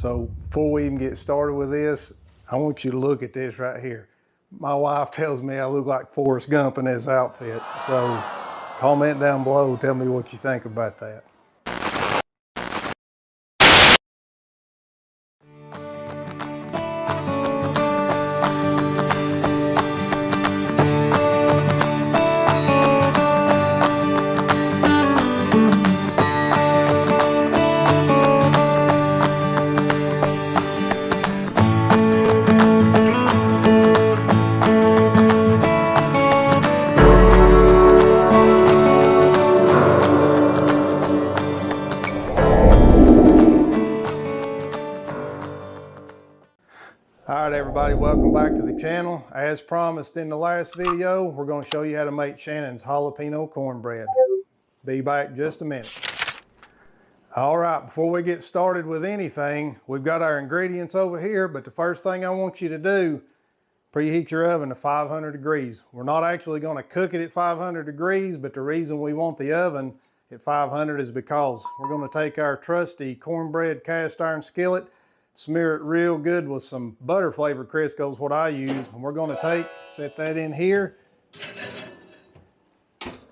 So before we even get started with this, I want you to look at this right here. My wife tells me I look like Forrest Gump in this outfit. So comment down below, tell me what you think about that. All right, everybody, welcome back to the channel. As promised in the last video, we're going to show you how to make Shannon's jalapeno cornbread. Be back in just a minute. All right, before we get started with anything, we've got our ingredients over here, but the first thing I want you to do, preheat your oven to 500 degrees. We're not actually going to cook it at 500 degrees, but the reason we want the oven at 500 is because we're going to take our trusty cornbread cast iron skillet, smear it real good with some butter flavored Crisco is what I use. And we're going to set that in here.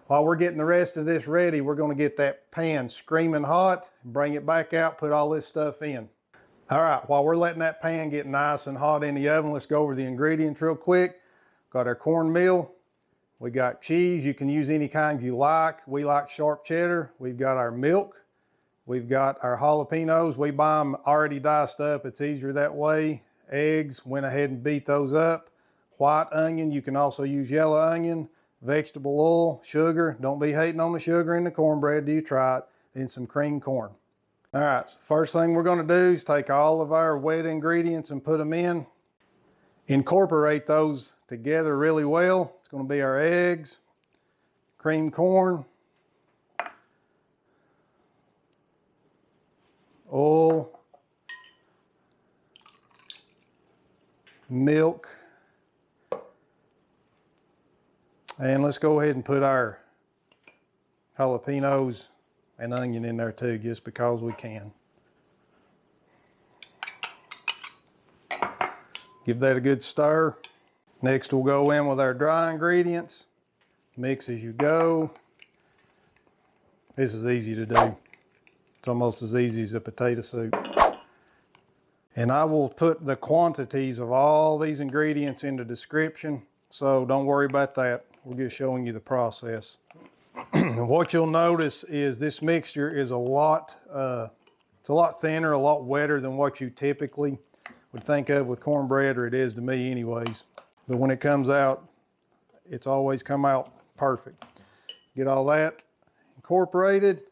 While we're getting the rest of this ready, we're going to get that pan screaming hot, bring it back out, put all this stuff in. All right, while we're letting that pan get nice and hot in the oven, let's go over the ingredients real quick. Got our cornmeal. We got cheese. You can use any kind you like. We like sharp cheddar. We've got our milk. We've got our jalapenos. We buy them already diced up. It's easier that way. Eggs, went ahead and beat those up. White onion, you can also use yellow onion. Vegetable oil, sugar. Don't be hating on the sugar in the cornbread till you try it. Then some creamed corn. All right, so the first thing we're going to do is take all of our wet ingredients and put them in. Incorporate those together really well. It's going to be our eggs, creamed corn, oil, milk, and let's go ahead and put our jalapenos and onion in there too, just because we can. Give that a good stir. Next we'll go in with our dry ingredients. Mix as you go. This is easy to do. It's almost as easy as a potato soup. And I will put the quantities of all these ingredients in the description, so don't worry about that. We're just showing you the process. What you'll notice is this mixture is it's a lot thinner, a lot wetter than what you typically would think of with cornbread, or it is to me anyways. But when it comes out, it's always come out perfect. Get all that incorporated.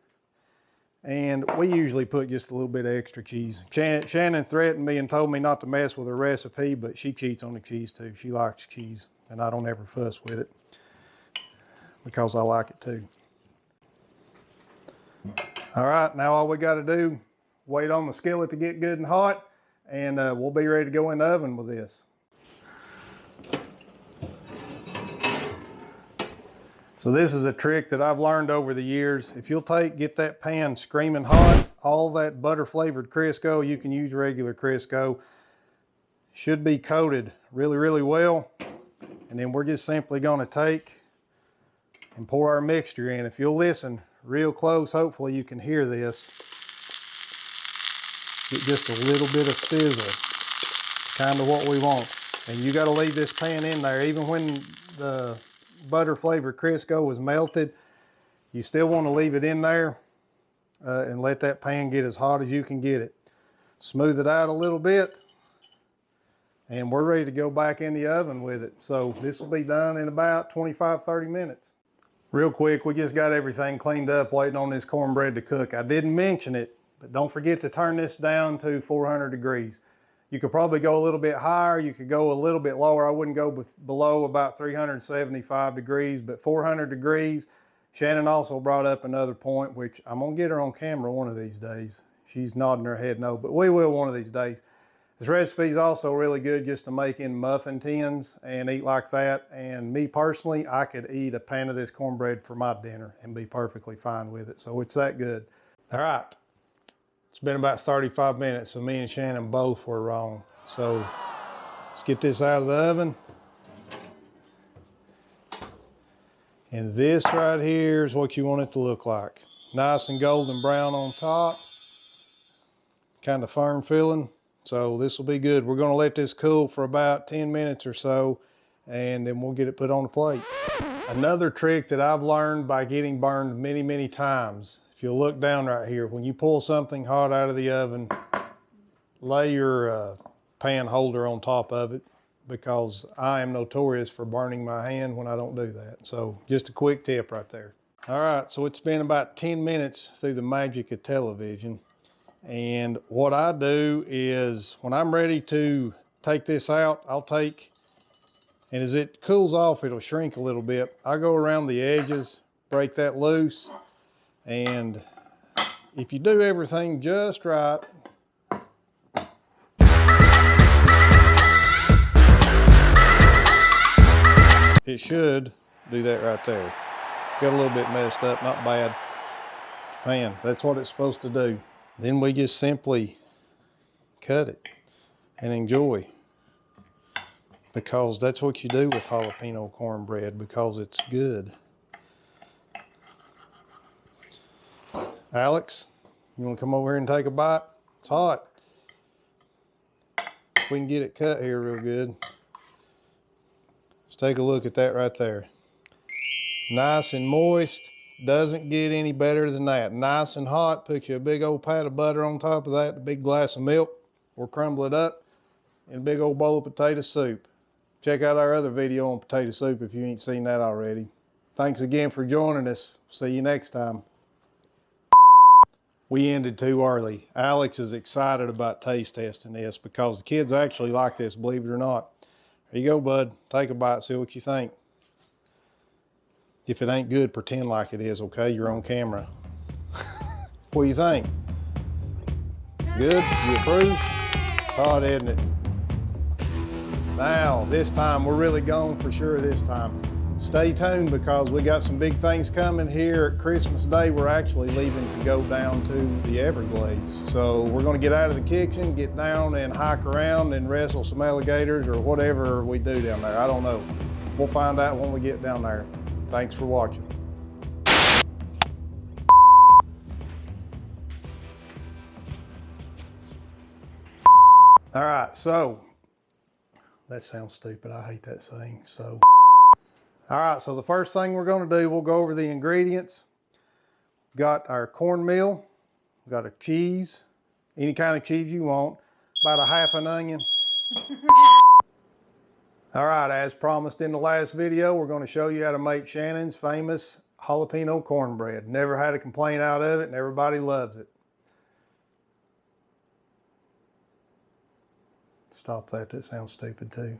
And we usually put just a little bit of extra cheese. Shannon threatened me and told me not to mess with her recipe, but she cheats on the cheese too. She likes cheese, and I don't ever fuss with it because I like it too. All right, now all we got to do, wait on the skillet to get good and hot, and we'll be ready to go in the oven with this. So this is a trick that I've learned over the years. If you'll get that pan screaming hot, all that butter flavored Crisco, you can use regular Crisco, should be coated really, really well. And then we're just simply gonna take and pour our mixture in. If you'll listen real close, hopefully you can hear this. Get just a little bit of sizzle. It's kind of what we want. And you gotta leave this pan in there, even when the butter flavored Crisco is melted, you still want to leave it in there and let that pan get as hot as you can get it. Smooth it out a little bit, and we're ready to go back in the oven with it. So this will be done in about 25-30 minutes. Real quick, we just got everything cleaned up waiting on this cornbread to cook. I didn't mention it, but don't forget to turn this down to 400 degrees. You could probably go a little bit higher. You could go a little bit lower. I wouldn't go below about 375 degrees, but 400 degrees. Shannon also brought up another point, which I'm gonna get her on camera one of these days. She's nodding her head no, but we will one of these days. This recipe is also really good just to make in muffin tins and eat like that. And me personally, I could eat a pan of this cornbread for my dinner and be perfectly fine with it. So it's that good. All right. It's been about 35 minutes, so me and Shannon both were wrong. So let's get this out of the oven. And this right here is what you want it to look like. Nice and golden brown on top. Kind of firm feeling. So this will be good. We're gonna let this cool for about 10 minutes or so, and then we'll get it put on the plate. Another trick that I've learned by getting burned many, many times, if you look down right here, when you pull something hot out of the oven, lay your pan holder on top of it, because I am notorious for burning my hand when I don't do that. So just a quick tip right there. All right, so it's been about 10 minutes through the magic of television. And what I do is when I'm ready to take this out, I'll take, and as it cools off, it'll shrink a little bit. I go around the edges, break that loose. And if you do everything just right, it should do that right there. Got a little bit messed up, not bad. Man, that's what it's supposed to do. Then we just simply cut it and enjoy, because that's what you do with jalapeno cornbread, because it's good. Alex, you want to come over here and take a bite? It's hot. If we can get it cut here real good. Let's take a look at that right there. Nice and moist. Doesn't get any better than that. Nice and hot. Put you a big old pat of butter on top of that, a big glass of milk, or crumble it up, and a big old bowl of potato soup. Check out our other video on potato soup if you ain't seen that already. Thanks again for joining us. See you next time. We ended too early. Alex is excited about taste testing this because the kids actually like this, believe it or not. There you go, bud. Take a bite, see what you think. If it ain't good, pretend like it is, okay? You're on camera. What do you think? Good? You approve? It's hot, isn't it? Now, this time, we're really going for sure this time. Stay tuned, because we got some big things coming here at Christmas Day. We're actually leaving to go down to the Everglades. So we're gonna get out of the kitchen, get down and hike around and wrestle some alligators or whatever we do down there. I don't know. We'll find out when we get down there. Thanks for watching. All right, so, that sounds stupid. I hate that saying, so. All right, so the first thing we're gonna do, we'll go over the ingredients. Got our cornmeal, got a cheese, any kind of cheese you want, about a half an onion. All right, as promised in the last video, we're going to show you how to make Shannon's famous jalapeno cornbread. Never had a complaint out of it, and everybody loves it. Stop that, that sounds stupid too.